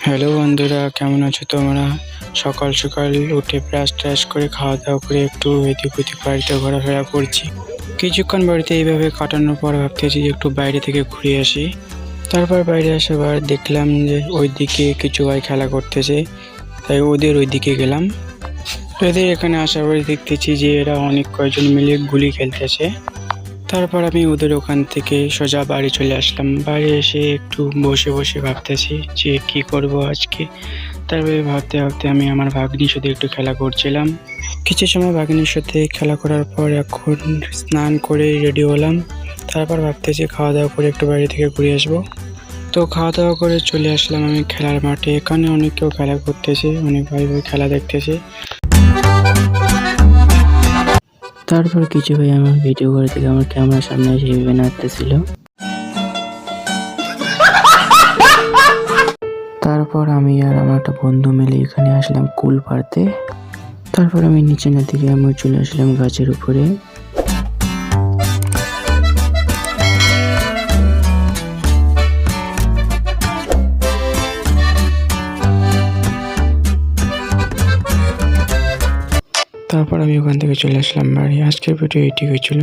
Hello বন্ধুরা, কেমন আছো তোমরা? সকাল সকাল উঠে ব্রাশ ট্রাশ করে খাওয়া দাওয়া করে একটু এদিক ওদিক বাড়িতে ঘোরাফেরা করছি। কিছুক্ষণ বাড়িতে এইভাবে কাটানোর পর ভাবতেছি যে একটু বাইরে থেকে ঘুরে আসি। তারপর বাইরে আসার পর দেখলাম যে ওইদিকে কিছু ভাই খেলা করতেছে, তাই ওদের ওইদিকে গেলাম। এদের এখানে আসার পরে দেখতেছি যে এরা অনেক কয়জন মিলে গুলি খেলতেছে। তারপর আমি ওদের ওখান থেকে সোজা বাড়ি চলে আসলাম। বাড়ি এসে একটু বসে বসে ভাবতেছি যে কি করব আজকে। তারপরে ভাবতে ভাবতে আমি আমার ভাগ্নির সাথে একটু খেলা করছিলাম। কিছু সময় ভাগ্নির সাথে খেলা করার পর এখন স্নান করে রেডি হলাম। তারপর ভাবতেছি খাওয়া দাওয়া করে একটু বাইরে থেকে ঘুরে আসবো। তো খাওয়া দাওয়া করে চলে আসলাম আমি খেলার মাঠে। এখানে অনেক কেউ খেলা করতেছে, অনেক ভাই ভাই খেলা দেখতেছে। তারপর কিছু ভাই আমার ভিডিও করে থেকে আমার ক্যামেরার সামনে এসে ভেবে নাচতেছিল। তারপর আমি আর আমার একটা বন্ধু মিলে এখানে আসলাম কুল পাড়তে। তারপর আমি নিচে না দিকে আমি চলে আসলাম গাছের উপরে। তারপর আমি ওখান থেকে চলে আসলাম বাড়ি। আজকের ভিডিও এটি হয়েছিল।